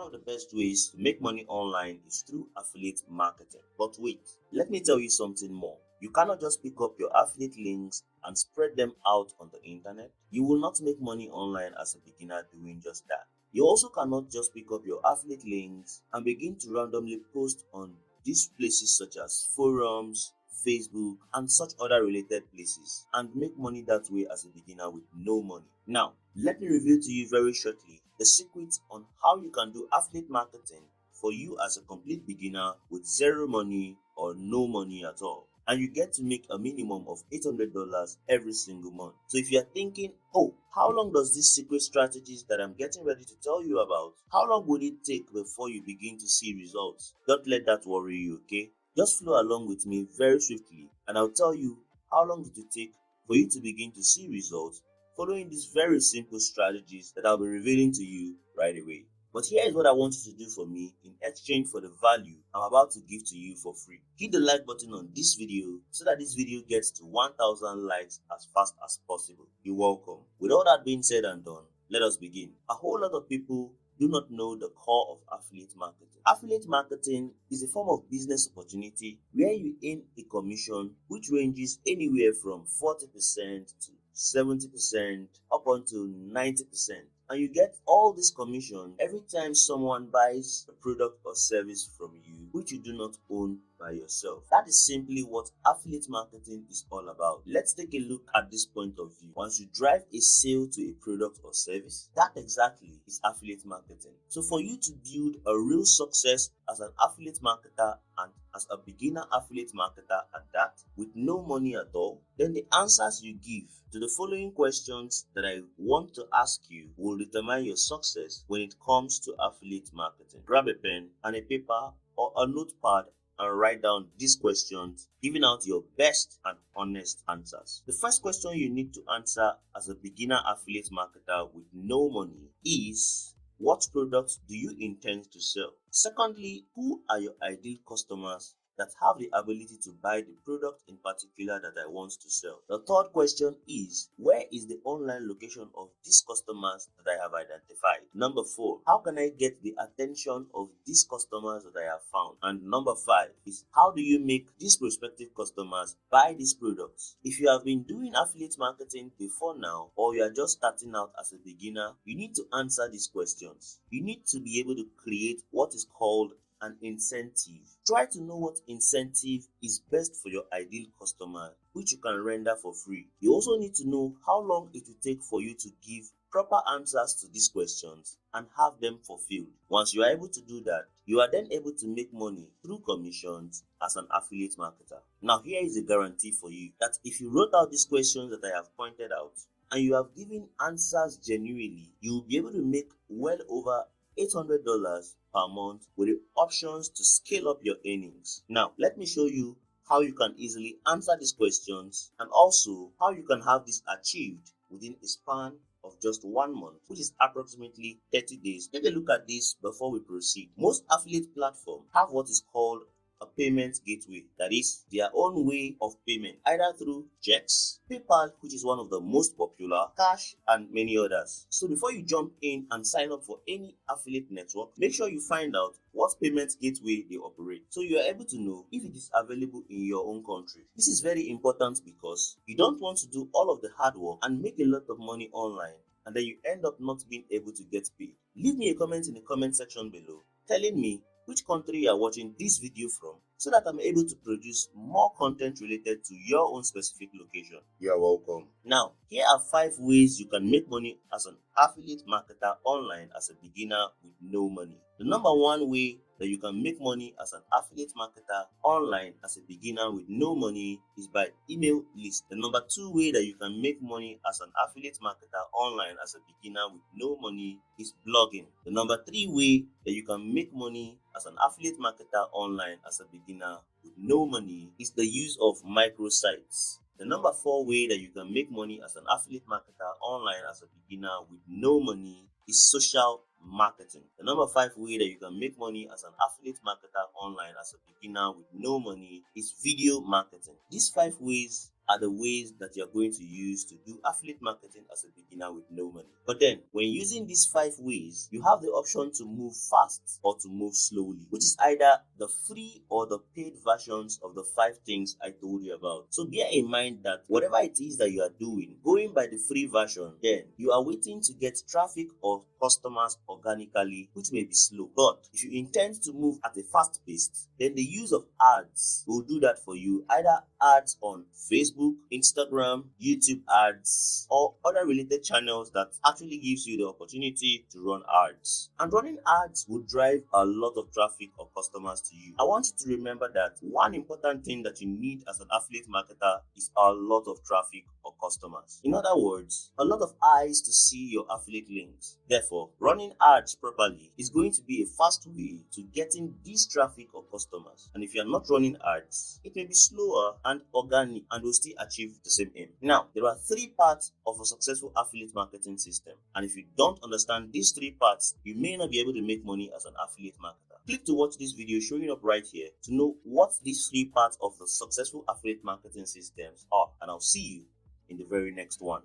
of the best ways to make money online is through affiliate marketing. But wait, let me tell you something more. You cannot just pick up your affiliate links and spread them out on the internet. You will not make money online as a beginner doing just that. You also cannot just pick up your affiliate links and begin to randomly post on these places such as forums, Facebook, and such other related places and make money that way as a beginner with no money. Now, let me reveal to you very shortly the secrets on how you can do affiliate marketing for you as a complete beginner with zero money or no money at all. And you get to make a minimum of $800 every single month. So if you're thinking, oh, how long does these secret strategies that I'm getting ready to tell you about, how long would it take before you begin to see results? Don't let that worry you, okay? Just flow along with me very swiftly and I'll tell you how long it will take for you to begin to see results following these very simple strategies that I'll be revealing to you right away. But here is what I want you to do for me in exchange for the value I'm about to give to you for free. Hit the like button on this video so that this video gets to 1,000 likes as fast as possible. You're welcome. With all that being said and done, let us begin. A whole lot of people do not know the core of affiliate marketing. Affiliate marketing is a form of business opportunity where you earn a commission which ranges anywhere from 40% to 70% up until 90%. And you get all this commission every time someone buys a product or service from you which you do not own by yourself. That is simply what affiliate marketing is all about. Let's take a look at this point of view. Once you drive a sale to a product or service, that exactly is affiliate marketing. So for you to build a real success as an affiliate marketer and as a beginner affiliate marketer at that, with no money at all, then the answers you give to the following questions that I want to ask you will determine your success when it comes to affiliate marketing. Grab a pen and a paper or a notepad and write down these questions, giving out your best and honest answers. The first question you need to answer as a beginner affiliate marketer with no money is, what products do you intend to sell? Secondly, who are your ideal customers that have the ability to buy the product in particular that I want to sell? The third question is, where is the online location of these customers that I have identified? Number 4, how can I get the attention of these customers that I have found? And number 5 is, how do you make these prospective customers buy these products? If you have been doing affiliate marketing before now, or you are just starting out as a beginner, you need to answer these questions. You need to be able to create what is called an incentive. Try to know what incentive is best for your ideal customer, which you can render for free. You also need to know how long it will take for you to give proper answers to these questions and have them fulfilled. Once you are able to do that, you are then able to make money through commissions as an affiliate marketer. Now, here is a guarantee for you that if you wrote out these questions that I have pointed out and you have given answers genuinely, you will be able to make well over $800 per month with the options to scale up your earnings. Now, let me show you how you can easily answer these questions and also how you can have this achieved within a span of just 1 month, which is approximately 30 days. Take a look at this before we proceed. Most affiliate platforms have what is called a payment gateway, that is their own way of payment, either through checks, PayPal, which is one of the most popular, cash, and many others. So before you jump in and sign up for any affiliate network, make sure you find out what payment gateway they operate so you are able to know if it is available in your own country. This is very important because you don't want to do all of the hard work and make a lot of money online and then you end up not being able to get paid. Leave me a comment in the comment section below telling me which country you are watching this video from so that I'm able to produce more content related to your own specific location. You are welcome. Now, here are 5 ways you can make money as an affiliate marketer online as a beginner with no money. The number 1 way that you can make money as an affiliate marketer online as a beginner with no money is by email list. The number 2 way that you can make money as an affiliate marketer online as a beginner with no money is blogging. The number 3 way that you can make money as an affiliate marketer online as a beginner with no money is the use of microsites. The number 4 way that you can make money as an affiliate marketer online as a beginner with no money is social marketing. The number 5 way that you can make money as an affiliate marketer online as a beginner with no money is video marketing. These 5 ways are the ways that you're going to use to do affiliate marketing as a beginner with no money. But then, when using these 5 ways, you have the option to move fast or to move slowly, which is either the free or the paid versions of the 5 things I told you about. So bear in mind that whatever it is that you are doing, going by the free version, then you are waiting to get traffic or customers organically, which may be slow. But if you intend to move at a fast pace, then the use of ads will do that for you, either ads on Facebook, Instagram, YouTube ads, or other related channels that actually gives you the opportunity to run ads. And running ads will drive a lot of traffic or customers to you. I want you to remember that one important thing that you need as an affiliate marketer is a lot of traffic or customers. In other words, a lot of eyes to see your affiliate links. Therefore, running ads properly is going to be a fast way to getting this traffic or customers. And if you are not running ads, it may be slower and organic and will still achieve the same aim. Now, there are 3 parts of a successful affiliate marketing system. And if you don't understand these 3 parts, you may not be able to make money as an affiliate marketer. Click to watch this video showing up right here to know what these 3 parts of the successful affiliate marketing systems are. And I'll see you in the very next one.